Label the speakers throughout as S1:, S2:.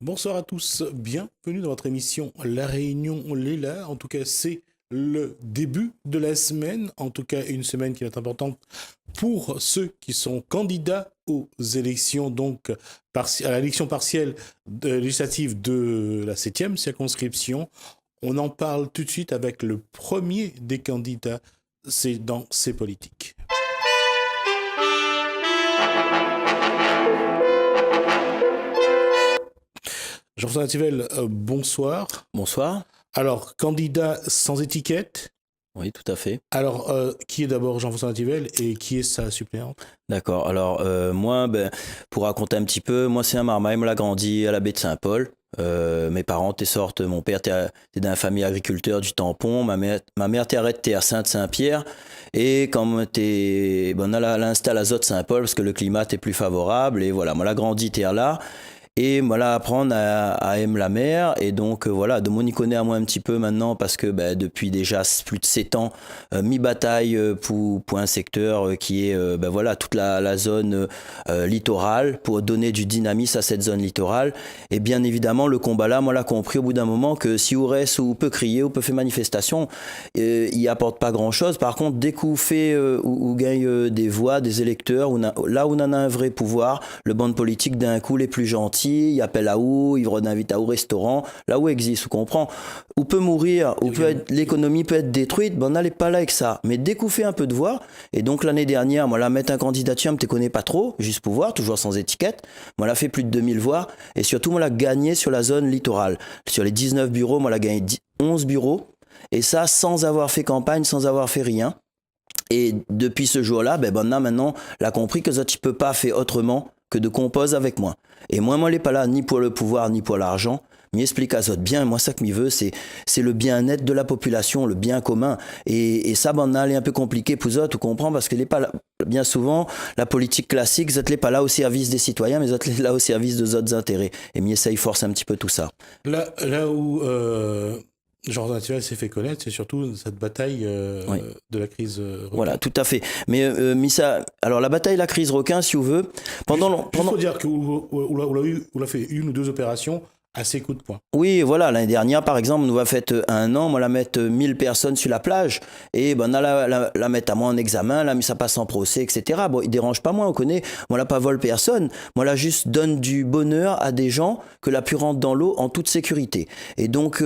S1: Bonsoir à tous, bienvenue dans votre émission La Réunion Léla. En tout cas, c'est le début de la semaine, en tout cas une semaine qui est importante pour ceux qui sont candidats aux élections, donc à l'élection partielle législative de la 7e circonscription. On en parle tout de suite avec le premier des candidats, c'est dans C'est politique. Jean-François Nativel, bonsoir.
S2: Bonsoir.
S1: Alors, candidat sans étiquette.
S2: Oui, tout à fait.
S1: Alors, qui est d'abord Jean-François Nativel et qui est sa suppléante?
S2: D'accord. Alors, moi, pour raconter un petit peu, moi, c'est un Marmaille. Moi, j'ai grandi à la baie de Saint-Paul. Mes parents étaient sortent. Mon père était dans une famille agriculteur du Tampon. Ma mère était à Sainte-Saint-Pierre. Et quand on a l'install à Zot Saint-Paul parce que le climat était plus favorable. Et voilà, moi, j'ai grandi là. Et voilà, apprendre à aimer la mer. Et donc, voilà, de mon y connaît à moi un petit peu maintenant parce que depuis déjà plus de 7 ans, mi-bataille pour un secteur qui est voilà, toute la zone littorale pour donner du dynamisme à cette zone littorale. Et bien évidemment, le combat là, moi, l'a compris au bout d'un moment que si on reste ou peut crier ou peut faire manifestation, il apporte pas grand-chose. Par contre, dès qu'on fait ou gagne des voix, des électeurs, là où on en a un vrai pouvoir, le banc politique d'un coup les plus gentils, il appelle à où, il invite à où restaurant, là où existe, on comprend. Où peut mourir, l'économie peut être détruite, on n'allait pas là avec ça. Mais dès qu'on fait un peu de voix, et donc l'année dernière, moi, là, mettre un candidature, je ne te connais pas trop, juste pour voir, toujours sans étiquette. Moi, là, fait plus de 2000 voix, et surtout, moi, l'a gagné sur la zone littorale. Sur les 19 bureaux, moi, l'a gagné 11 bureaux, et ça, sans avoir fait campagne, sans avoir fait rien. Et depuis ce jour-là, maintenant, l'a compris que ça, tu peux pas faire autrement que de composer avec moi. Et moi, je n'ai pas là ni pour le pouvoir, ni pour l'argent. M'y explique à ça bien. Moi, ça que m'y veut, c'est le bien-être de la population, le bien commun. Et ça, elle est un peu compliqué pour eux, tu comprends, parce que pas là, bien souvent, la politique classique, vous n'êtes pas là au service des citoyens, mais vous êtes là au service de autres intérêts. Et m'y essaye force un petit peu tout ça.
S1: Là où Jean-François Nativel s'est fait connaître, c'est surtout cette bataille
S2: oui.
S1: de la crise requin.
S2: Voilà, tout à fait. Mais alors la bataille de la crise requin, si vous veut, pendant...
S1: Il faut dire qu'on a fait une ou deux opérations à ses coups de poing.
S2: Oui, voilà, l'année dernière, par exemple, nous avons fait un an, moi, la mettre 1000 personnes sur la plage, et on a la mettre à moi en examen, là, mais ça passe en procès, etc. Bon, il dérange pas moi, on connaît, moi, la pas vole personne, moi, la juste donne du bonheur à des gens que la pu rentre dans l'eau en toute sécurité. Et donc,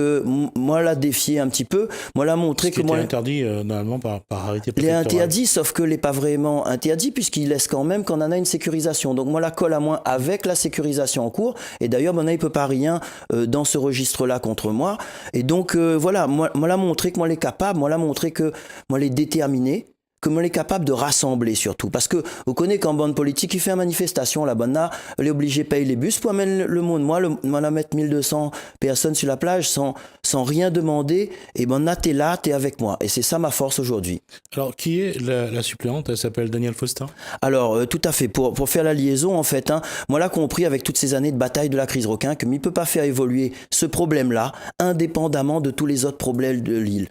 S2: moi, la défier un petit peu, moi, la montrer que moi...
S1: C'est interdit, normalement, par arrêté
S2: Il est
S1: préfectoral.
S2: interdit, sauf que n'est pas vraiment interdit, puisqu'il laisse quand même qu'on en a une sécurisation. Donc, moi, la colle à moi avec la sécurisation en cours, et d'ailleurs, il peut pas rien dans ce registre-là contre moi. Et donc, voilà, moi l'a montré que moi, l'est capable, moi l'a montré que moi, l'est déterminé, que moi, l'est capable de rassembler surtout. Parce que vous connaissez qu'en bande politique, il fait une manifestation, la bonne là, elle est obligée de payer les bus pour amener le monde. Moi, la mettre 1200 personnes sur la plage sans rien demander, et là, t'es là, t'es avec moi. Et c'est ça ma force aujourd'hui.
S1: Alors, qui est la suppléante? Elle s'appelle Danielle Faustin?
S2: Alors, tout à fait. Pour faire la liaison, en fait, moi, l'a compris avec toutes ces années de bataille de la crise requin que ne peut pas faire évoluer ce problème-là indépendamment de tous les autres problèmes de l'île.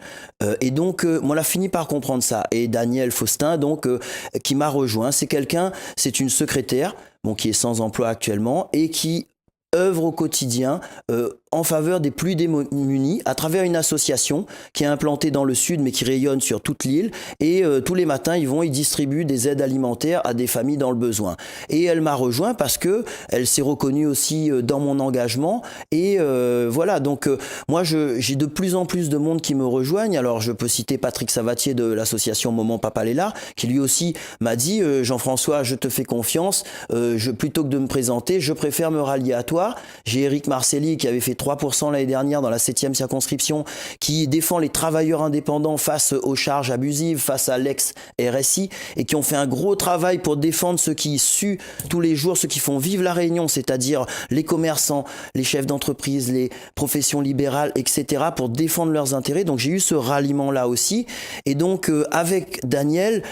S2: Et donc, moi, l'a fini par comprendre ça. Et Danielle Faustin, donc, qui m'a rejoint, c'est une secrétaire, qui est sans emploi actuellement et qui œuvre au quotidien en faveur des plus démunis à travers une association qui est implantée dans le sud mais qui rayonne sur toute l'île et tous les matins ils distribuent des aides alimentaires à des familles dans le besoin. Et elle m'a rejoint parce que elle s'est reconnue aussi dans mon engagement et voilà, donc moi j'ai de plus en plus de monde qui me rejoignent. Alors je peux citer Patrick Savatier de l'association Moment Papa Léla qui lui aussi m'a dit Jean-François, je te fais confiance, plutôt que de me présenter, je préfère me rallier à toi. J'ai Éric Marcelli qui avait fait 3% l'année dernière dans la 7e circonscription, qui défend les travailleurs indépendants face aux charges abusives, face à l'ex-RSI, et qui ont fait un gros travail pour défendre ceux qui suent tous les jours, ceux qui font vivre la Réunion, c'est-à-dire les commerçants, les chefs d'entreprise, les professions libérales, etc., pour défendre leurs intérêts. Donc j'ai eu ce ralliement-là aussi. Et donc avec Daniel,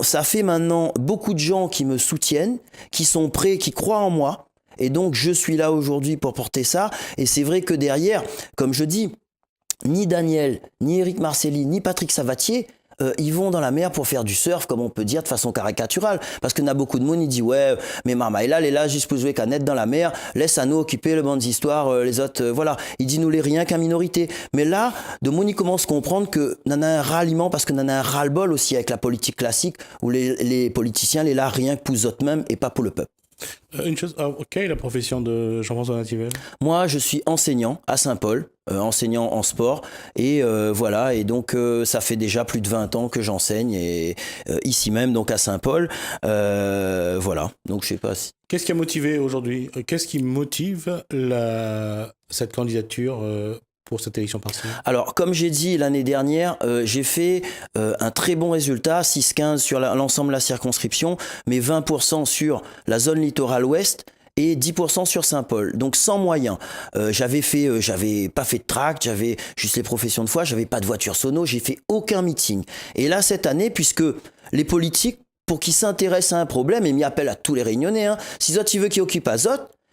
S2: ça fait maintenant beaucoup de gens qui me soutiennent, qui sont prêts, qui croient en moi. Et donc, je suis là aujourd'hui pour porter ça. Et c'est vrai que derrière, comme je dis, ni Daniel, ni Éric Marcelli, ni Patrick Savatier ils vont dans la mer pour faire du surf, comme on peut dire de façon caricaturale. Parce qu'il y a beaucoup de monde, il dit ouais, mais Marmaille là, elle est là juste pour jouer canette dans la mer, laisse à nous occuper le banc d'histoire, les autres, voilà. Il dit nous les rien qu'à minorité. Mais là, de monde, il commence à comprendre que n'en a un ralliement, parce que n'en a un ras-le-bol aussi avec la politique classique, où les politiciens, les là rien que pour eux mêmes et pas pour le peuple.
S1: Une chose, quelle est la profession de Jean-François Nativel?
S2: Moi, je suis enseignant à Saint-Paul, enseignant en sport, et voilà, et donc ça fait déjà plus de 20 ans que j'enseigne, et ici même, donc à Saint-Paul, voilà, donc je sais pas si...
S1: Qu'est-ce qui a motivé aujourd'hui, qu'est-ce qui motive cette candidature pour cette élection partielle?
S2: Alors, comme j'ai dit l'année dernière, j'ai fait un très bon résultat, 6-15 sur l'ensemble de la circonscription, mais 20% sur la zone littorale ouest et 10% sur Saint-Paul. Donc sans moyens. J'avais pas fait de tract, j'avais juste les professions de foi, j'avais pas de voiture sono, j'ai fait aucun meeting. Et là, cette année, puisque les politiques, pour qu'ils s'intéressent à un problème, et m'y appellent à tous les Réunionnais, hein, si Zot, il veut qu'ils occupent Azot,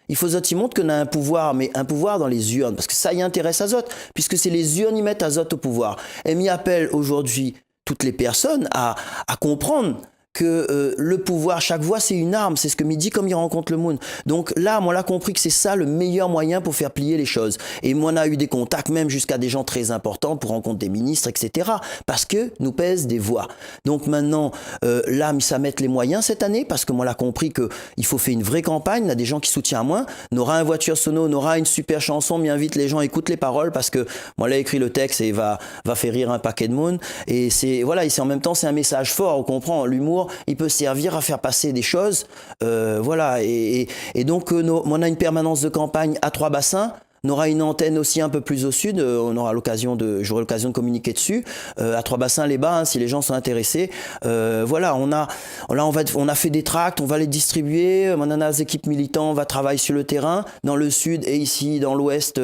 S2: il faut qu'ils montrent qu'on a un pouvoir, mais un pouvoir dans les urnes, parce que ça y intéresse Azot, puisque c'est les urnes qui mettent Azot au pouvoir. Et m'y appelle aujourd'hui toutes les personnes à comprendre que le pouvoir, chaque voix, c'est une arme. C'est ce que me dit comme il rencontre le monde. Donc là, moi, là, compris que c'est ça le meilleur moyen pour faire plier les choses. Et moi, on a eu des contacts, même jusqu'à des gens très importants pour rencontrer des ministres, etc. Parce que nous pèsent des voix. Donc maintenant, là, ça met les moyens cette année, parce que moi, là, compris qu'il faut faire une vraie campagne. Il y a des gens qui soutiennent moins. On aura un voiture sono, on aura une super chanson, bien vite, les gens écoutent les paroles, parce que moi, là, écrit le texte et va faire rire un paquet de monde. Et c'est, voilà, et c'est en même temps, c'est un message fort. On comprend l'humour. Il peut servir à faire passer des choses, voilà. Et donc, on a une permanence de campagne à Trois-Bassins. On aura une antenne aussi un peu plus au sud. J'aurai l'occasion de communiquer dessus. À Trois-Bassins, les bas, hein, si les gens sont intéressés. Voilà, on a fait des tracts, on va les distribuer. On a des équipes militantes, on va travailler sur le terrain, dans le sud et ici, dans l'ouest.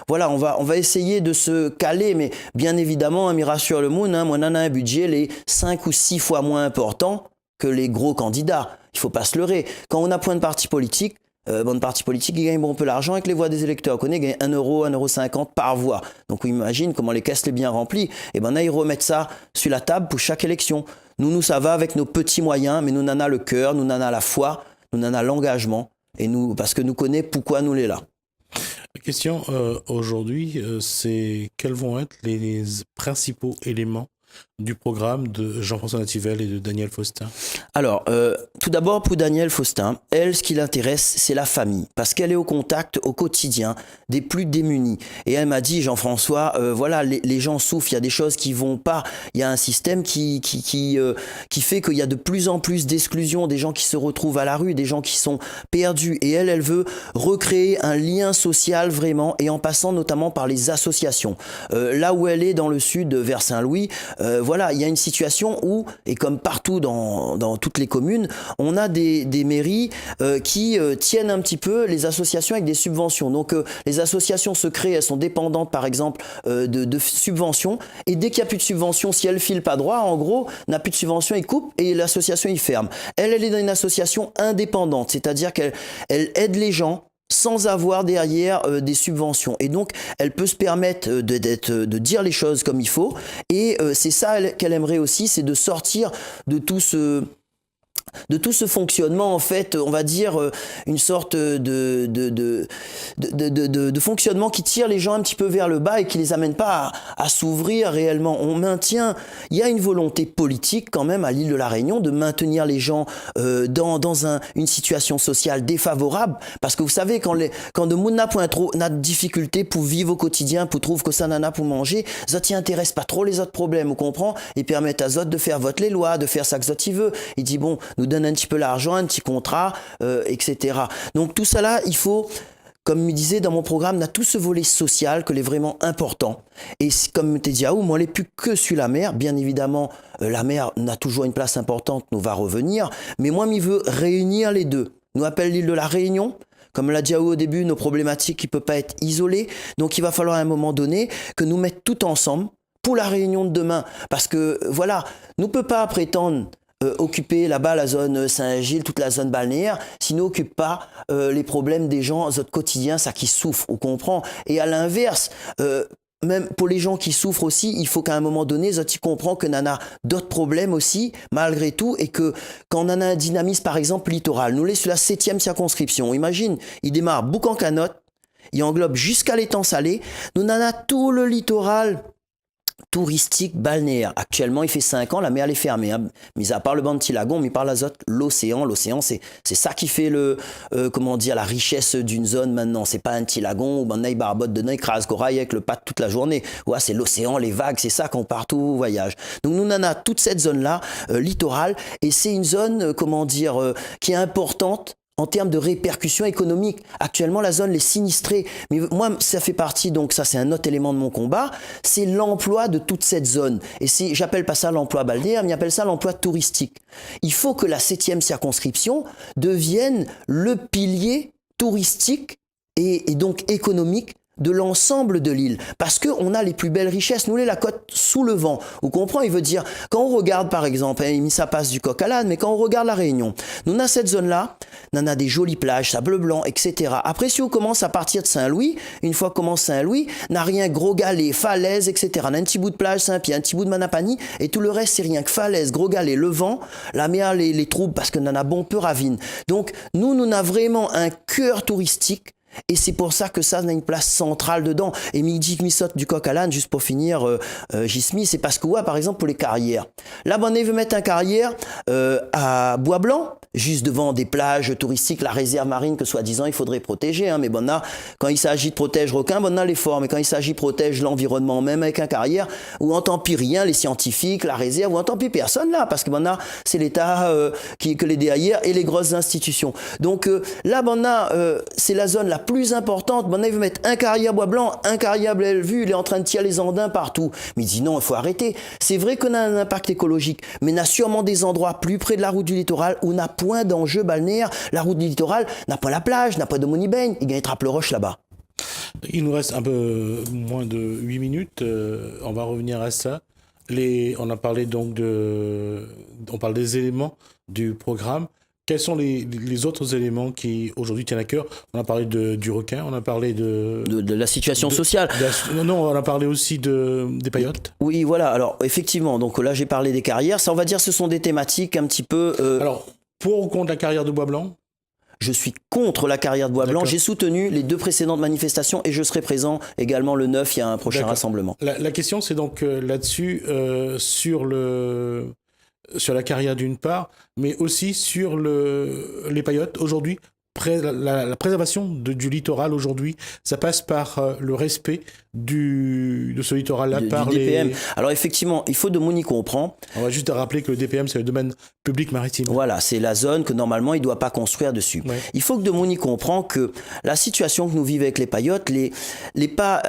S2: Voilà, on va essayer de se caler, mais bien évidemment, hein, rassure le monde, hein, moi, on a un budget les 5 ou 6 fois moins important que les gros candidats. Il faut pas se leurrer. Quand on a point de parti politique, parti politique, ils gagnent un peu l'argent avec les voix des électeurs. On connaît, ils gagnent 1 euro, 1,50 € par voix. Donc on imagine comment les caisses les bien remplies. Et ben là, ils remettent ça sur la table pour chaque élection. Nous, ça va avec nos petits moyens, mais nous en a le cœur, nous en a la foi, nous en a l'engagement. Et nous, parce que nous connaissons pourquoi nous les là.
S1: La question aujourd'hui, c'est quels vont être les principaux éléments du programme de Jean-François Nativel et de Daniel Faustin?
S2: Alors, tout d'abord pour Daniel Faustin, elle, ce qui l'intéresse, c'est la famille, parce qu'elle est au contact au quotidien des plus démunis. Et elle m'a dit, Jean-François, voilà, les gens souffrent, il y a des choses qui vont pas, il y a un système qui fait qu'il y a de plus en plus d'exclusion, des gens qui se retrouvent à la rue, des gens qui sont perdus. Et elle veut recréer un lien social vraiment, et en passant notamment par les associations. Là où elle est dans le sud, vers Saint-Louis, voilà, il y a une situation où, et comme partout dans toutes les communes, on a des mairies qui tiennent un petit peu les associations avec des subventions. Donc les associations se créent, elles sont dépendantes par exemple de subventions, et dès qu'il n'y a plus de subventions, si elles filent pas droit, en gros, n'a plus de subventions, ils coupent et l'association il ferme. Elle est dans une association indépendante, c'est-à-dire qu'elle aide les gens sans avoir derrière des subventions. Et donc, elle peut se permettre de dire les choses comme il faut. Et c'est ça qu'elle aimerait aussi, c'est de sortir de tout ce fonctionnement, en fait, on va dire une sorte de fonctionnement qui tire les gens un petit peu vers le bas et qui les amène pas à s'ouvrir réellement. Il y a une volonté politique quand même à l'île de la Réunion de maintenir les gens dans une situation sociale défavorable, parce que vous savez, quand de monde n'a point trop, n'a de difficultés pour vivre au quotidien, pour trouver que ça n'en a pour manger, ça t'y intéresse pas trop les autres problèmes, vous comprenez, et permettent à Zot de faire voter les lois, de faire ça que Zot il veut. Il dit bon, nous donne un petit peu l'argent, un petit contrat, etc. Donc tout ça là, il faut, comme me disait dans mon programme, on a tout ce volet social que est vraiment important. Et comme te dit, moi, on n'est plus que sur la mer. Bien évidemment, la mer a toujours une place importante, nous va revenir. Mais moi, je veux réunir les deux. Nous appelle l'île de la Réunion. Comme l'a dit au début, nos problématiques qui ne peuvent pas être isolées. Donc il va falloir à un moment donné que nous mettions tout ensemble pour la réunion de demain. Parce que voilà, nous ne pouvons pas prétendre occuper là-bas la zone Saint-Gilles, toute la zone balnéaire, si nous n'occupons pas les problèmes des gens, notre quotidien, ça qui souffre, on comprend. Et à l'inverse, même pour les gens qui souffrent aussi, il faut qu'à un moment donné, ils comprennent que nana d'autres problèmes aussi, malgré tout, et que quand on a un dynamisme, par exemple, littoral, nous, sur la 7e circonscription, imagine, il démarre Boucan-Canotte, il englobe jusqu'à l'étang salé, nous, nana tout le littoral touristique balnéaire. Actuellement, il fait 5 ans, la mer elle est fermée. Hein. Mis à part le banc de Tilagon, mais par l'azote, l'océan, c'est ça qui fait la richesse d'une zone maintenant. C'est pas un Tilagon où ben naï barbotte de naï crase corail avec le pâte toute la journée. Ouais, c'est l'océan, les vagues, c'est ça qu'on partout au voyage. Donc nous, on a toute cette zone-là, littorale, et c'est une zone, qui est importante en termes de répercussions économiques. Actuellement, la zone est sinistrée. Mais moi, ça fait partie, donc ça c'est un autre élément de mon combat, c'est l'emploi de toute cette zone. Et j'appelle pas ça l'emploi balnéaire, mais j'appelle ça l'emploi touristique. Il faut que la 7e circonscription devienne le pilier touristique et donc économique de l'ensemble de l'île, parce qu'on a les plus belles richesses. Nous, la côte sous le vent. Vous comprenez, il veut dire, quand on regarde par exemple, ça passe du coq à l'âne, mais quand on regarde la Réunion, nous on a cette zone-là, on a des jolies plages, sable blanc, etc. Après, si on commence à partir de Saint-Louis, une fois qu'on commence Saint-Louis, on n'a rien, gros galets, falaises, etc. On a un petit bout de plage Saint-Pierre, un petit bout de Manapani, et tout le reste, c'est rien que falaises, gros galets, le vent, la mer, les troubles, parce qu'on en a bon peu ravine. Donc, nous a vraiment un cœur touristique. Et c'est pour ça que ça a une place centrale dedans. Et midi saute du coq à l'âne, juste pour finir, Gismi, c'est parce que, ouais, par exemple, pour les carrières. Là, on veut mettre un carrière à Bois-Blanc, juste devant des plages touristiques, la réserve marine que soi-disant il faudrait protéger. Hein, mais bon, là, quand il s'agit de protéger requins, bon, là, l'effort. Mais quand il s'agit de protéger l'environnement, même avec un carrière, où on tant pis rien, les scientifiques, la réserve, où on tant pis personne là, parce que bon, là, c'est l'État que les derrière et les grosses institutions. Donc là, bon, là, c'est la zone la plus importante. Bon, il veut mettre un carrière Bois Blanc, un carrière Bellevue, il est en train de tirer les andins partout. Mais il dit non, il faut arrêter. C'est vrai qu'on a un impact écologique, mais on a sûrement des endroits plus près de la route du littoral où on n'a point d'enjeu balnéaire. La route du littoral n'a pas la plage, n'a pas de monibaigne, il gagne trappe le roche là-bas.
S1: Il nous reste un peu moins de 8 minutes, on va revenir à ça. On a parlé donc on parle des éléments du programme. Quels sont les autres éléments qui aujourd'hui tiennent à cœur? On a parlé du requin, on a parlé de
S2: la situation sociale.
S1: Non, on a parlé aussi des paillotes.
S2: Oui, voilà. Alors effectivement, donc là j'ai parlé des carrières. Ça, on va dire, ce sont des thématiques un petit peu.
S1: Alors, pour ou contre la carrière de Bois Blanc?
S2: Je suis contre la carrière de Bois Blanc. J'ai soutenu les 2 précédentes manifestations et je serai présent également le 9. Il y a un prochain rassemblement.
S1: La question, c'est donc là-dessus, sur la carrière d'une part, mais aussi sur les paillotes. Aujourd'hui, la préservation du littoral aujourd'hui, ça passe par le respect de ce littoral-là par
S2: du DPM. Alors effectivement, il faut de mon y comprend.
S1: On va juste rappeler que le DPM, c'est le domaine public maritime.
S2: Voilà, c'est la zone que normalement il ne doit pas construire dessus. Ouais. Il faut que de mon y comprend que la situation que nous vivons avec les paillotes, les pas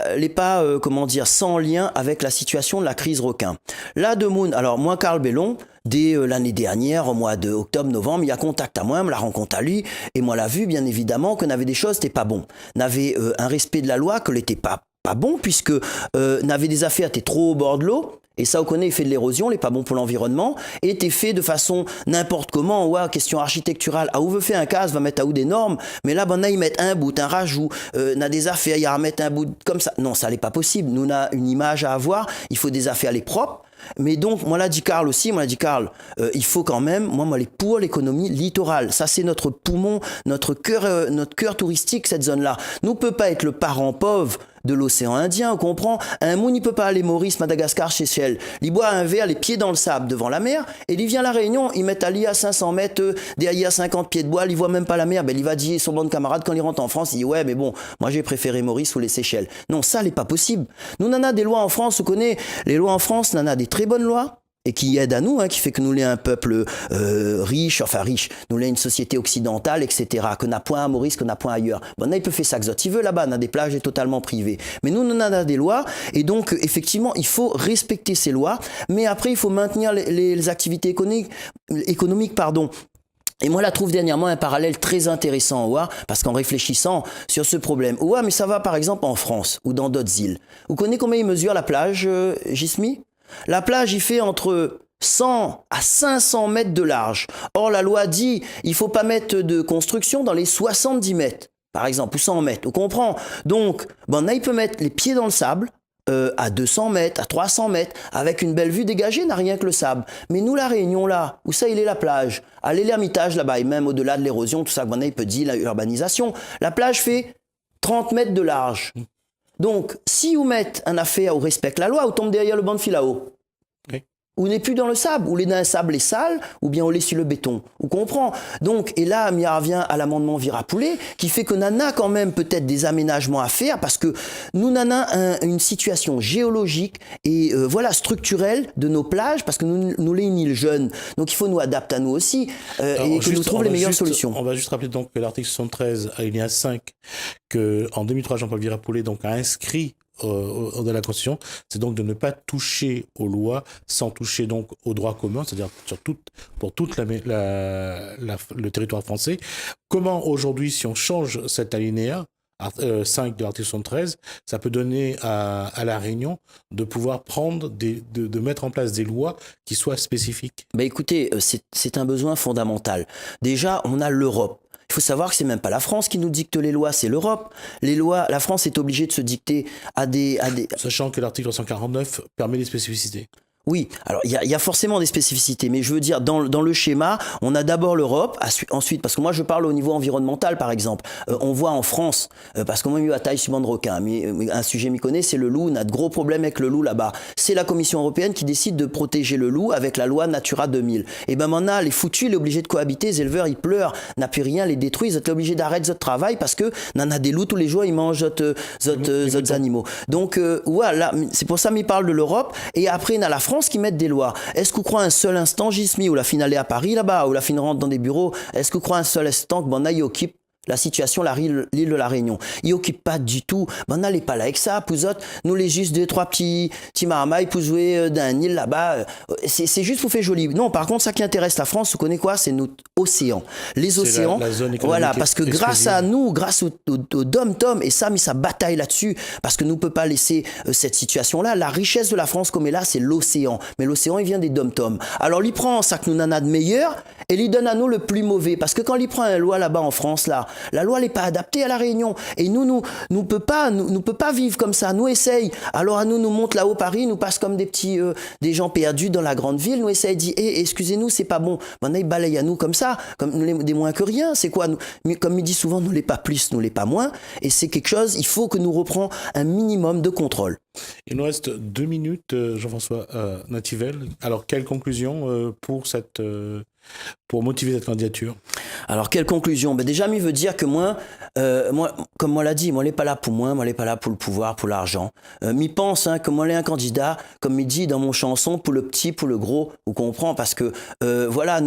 S2: sans lien avec la situation de la crise requin. Là, de Moon, alors moi, Carl Bellon, dès l'année dernière, au mois d'octobre-novembre, il y a contact à moi, me la rencontre à lui, et moi l'a vu, bien évidemment, qu'on avait des choses qui n'étaient pas bon. On avait un respect de la loi que n'était pas bon, puisque on avait des affaires qui étaient trop au bord de l'eau, et ça, on connaît, il fait de l'érosion, il n'est pas bon pour l'environnement, et était fait de façon n'importe comment, ouais, question architecturale, à où veut faire un casse, va mettre à où des normes, mais là, ben, là, ils mettent un bout, un rajout, on a des affaires, il y a à mettre un bout comme ça. Non, ça n'est pas possible. Nous, on a une image à avoir, il faut des affaires les propres. Mais donc, moi l'a dit Carl aussi, il faut quand même, moi pour l'économie littorale. Ça, c'est notre poumon, notre cœur touristique, cette zone-là. Nous, ne peut pas être le parent pauvre de l'océan Indien, on comprend. Un monde, il peut pas aller Maurice, Madagascar, Seychelles. Il boit un verre, les pieds dans le sable devant la mer, et il vient à la Réunion, il met à l'île à 500 mètres, derrière 50 pieds de bois, il voit même pas la mer. Ben, il va dire son bon camarade quand il rentre en France, il dit ouais, mais bon, moi j'ai préféré Maurice ou les Seychelles. Non, ça n'est pas possible. Nous, on en a des lois en France, on connaît les lois en France, on en a des très bonnes lois. Et qui aide à nous, qui fait que nous l'est un peuple riche, nous l'est une société occidentale, etc., que n'a point à Maurice, que n'a point ailleurs. Bon, là, il peut faire ça que il veut là-bas, on a des plages totalement privées. Mais nous, on en a des lois, et donc, effectivement, il faut respecter ces lois, mais après, il faut maintenir les activités économiques. Et moi, je trouve dernièrement un parallèle très intéressant, parce qu'en réfléchissant sur ce problème, mais ça va par exemple en France ou dans d'autres îles. Vous connaissez combien il mesure la plage, Gismi ? La plage, il fait entre 100 à 500 mètres de large. Or, la loi dit il ne faut pas mettre de construction dans les 70 mètres, par exemple, ou 100 mètres. On comprend. Donc, là, il peut mettre les pieds dans le sable. à 200 mètres, à 300 mètres, avec une belle vue dégagée, n'a rien que le sable. Mais nous, la Réunion, là, où ça, il est la plage, allez l'Hermitage, là-bas, et même au-delà de l'érosion, tout ça, qu'on a, peut dire, l'urbanisation, la plage fait 30 mètres de large. Donc, si vous mettez un affaire où respecte la loi, vous tombez derrière le banc de fil à eau.
S1: Oui.
S2: Ou n'est plus dans le sable, ou les dans le sable est sale, ou bien on est sur le béton. On comprend. Donc, et là, on revient à l'amendement Virapoulet, qui fait que nana quand même peut-être des aménagements à faire, parce que nous nana une situation géologique et voilà structurelle de nos plages, parce que nous les une île jeune. Donc il faut nous adapter à nous aussi et que nous trouvions les meilleures solutions.
S1: On va juste rappeler donc que l'article 73, alinéa 5, que en 2003 Jean-Paul Virapoulet donc a inscrit de la Constitution, c'est donc de ne pas toucher aux lois sans toucher donc au droit commun, c'est-à-dire pour toute le territoire français. Comment aujourd'hui, si on change cet alinéa 5 de l'article 73, ça peut donner à la Réunion de pouvoir prendre, de mettre en place des lois qui soient spécifiques?
S2: Ben écoutez, c'est un besoin fondamental. Déjà, on a l'Europe. Il faut savoir que c'est même pas la France qui nous dicte les lois, c'est l'Europe. Les lois, la France est obligée de se dicter à des...
S1: Sachant que l'article 149 permet les spécificités.
S2: Oui, alors il y a forcément des spécificités, mais je veux dire, dans le schéma, on a d'abord l'Europe, ensuite, parce que moi je parle au niveau environnemental par exemple, on voit en France, parce que moi eu à taille sur de requin, mais un sujet m'y connaît, c'est le loup, on a de gros problèmes avec le loup là-bas. C'est la Commission européenne qui décide de protéger le loup avec la loi Natura 2000. Et ben maintenant, les foutus, il est obligé de cohabiter, les éleveurs, ils pleurent, n'a plus rien, les détruisent, ils sont obligés d'arrêter votre travail parce que n'en a des loups tous les jours, ils mangent d'autres animaux. Donc voilà, c'est pour ça m'y parle de l'Europe, et après on a la France qui mettent des lois. Est-ce que vous croyez un seul instant, Gismi, où la fin allait à Paris là-bas, où la fin rentre dans des bureaux, est-ce que vous croyez un seul instant que Bana occupe la situation, l'île de la Réunion? Il occupe pas du tout. Bana n'est pas là avec ça. Pouzotte, nous les juste 2-3 petits marmailles pour jouer d'un île là-bas. C'est juste pour faire joli. Non, par contre, ça qui intéresse la France, vous connaissez quoi? C'est notre océan. Les océans.
S1: La zone économique
S2: voilà, parce que
S1: exclusive.
S2: grâce à nous, grâce au dom-tom, et ça, mais ça bataille là-dessus, parce que nous ne peut pas laisser cette situation-là. La richesse de la France comme est là, c'est l'océan. Mais l'océan, il vient des dom-tom. Alors, il prend ça que nous en a de meilleur, et il donne à nous le plus mauvais. Parce que quand il prend une loi là-bas en France, là, la loi n'est pas adaptée à la Réunion. Et nous peut pas vivre comme ça. Nous essaye. Alors à nous monte là-haut Paris, nous passe comme des gens perdus dans la grande ville. Nous essaye dit, excusez-nous, c'est pas bon. Maintenant il balaye à nous comme ça, comme des moins que rien. C'est quoi? Comme il dit souvent, nous les pas plus, nous les pas moins. Et c'est quelque chose. Il faut que nous reprenions un minimum de contrôle.
S1: Il nous reste 2 minutes, Jean-François Nativel. Alors quelle conclusion pour motiver cette candidature?
S2: Alors, quelle conclusion? Ben déjà, il veut dire que moi, comme moi l'a dit, moi, je n'est pas là pour moi je n'est pas là pour le pouvoir, pour l'argent. M'y pense que moi, je suis un candidat, comme il dit dans mon chanson, pour le petit, pour le gros, vous comprenez? Parce que, voilà,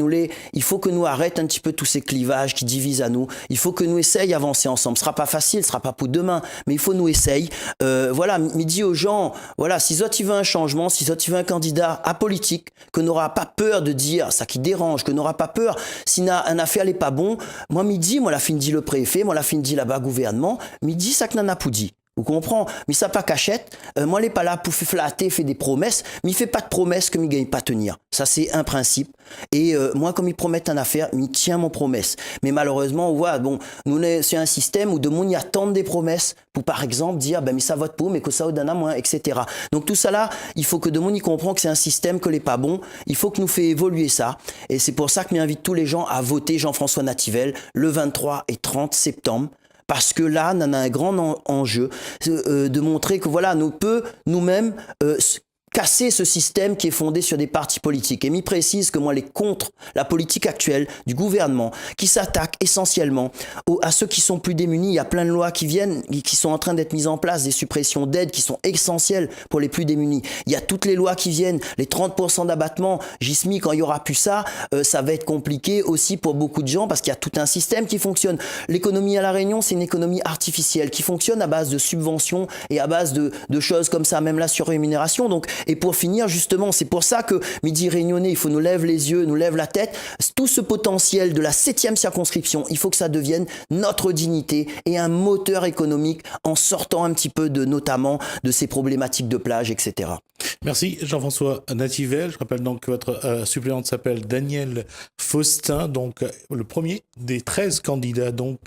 S2: il faut que nous arrêtions un petit peu tous ces clivages qui divisent à nous. Il faut que nous essayions d'avancer ensemble. Ce ne sera pas facile, ce ne sera pas pour demain, mais il faut nous essayer. Voilà, il dit aux gens, voilà, si tu veux un changement, si tu veux un candidat apolitique, que n'aura pas peur de dire ça qui dérange, que n'aura pas peur, si un affaire n'est pas bon, moi, midi, moi, la fin dit le préfet, moi, la fin dit là-bas, gouvernement, midi, ça que n'en a pas dit. Vous comprenez? Mais ça pas cachette. Moi, je n'est pas là pour flatter, faire des promesses, mais il fait pas de promesses que je ne gagne pas tenir. Ça, c'est un principe. Et moi, comme ils promettent une affaire, je tiens mon promesse. Mais malheureusement, on voit, bon, nous, c'est un système où de monde y attendent des promesses pour, par exemple, dire, ben, mais ça vote pour, mais que ça, au d'un moins, etc. Donc, tout ça là, il faut que de monde y comprend que c'est un système que n'est pas bon. Il faut que nous fait évoluer ça. Et c'est pour ça que j'invite tous les gens à voter Jean-François Nativel le 23 et 30 septembre. Parce que là, on a un grand enjeu de montrer que voilà, nous peut nous-mêmes casser ce système qui est fondé sur des partis politiques. Et m'y précise que moi, les contre la politique actuelle du gouvernement, qui s'attaque essentiellement à ceux qui sont plus démunis. Il y a plein de lois qui viennent, qui sont en train d'être mises en place, des suppressions d'aides qui sont essentielles pour les plus démunis. Il y a toutes les lois qui viennent, les 30% d'abattement. Gismi, quand il y aura plus ça, ça va être compliqué aussi pour beaucoup de gens parce qu'il y a tout un système qui fonctionne. L'économie à La Réunion, c'est une économie artificielle qui fonctionne à base de subventions et à base de choses comme ça, même la surrémunération. Donc, et pour finir, justement, c'est pour ça que Midi Réunionnais, il faut nous lève les yeux, nous lève la tête. Tout ce potentiel de la 7e circonscription, il faut que ça devienne notre dignité et un moteur économique en sortant un petit peu notamment de ces problématiques de plage, etc.
S1: Merci Jean-François Nativel. Je rappelle donc que votre suppléante s'appelle Daniel Faustin, donc le premier des 13 candidats donc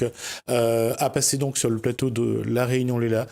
S1: à passer donc sur le plateau de La Réunion Léla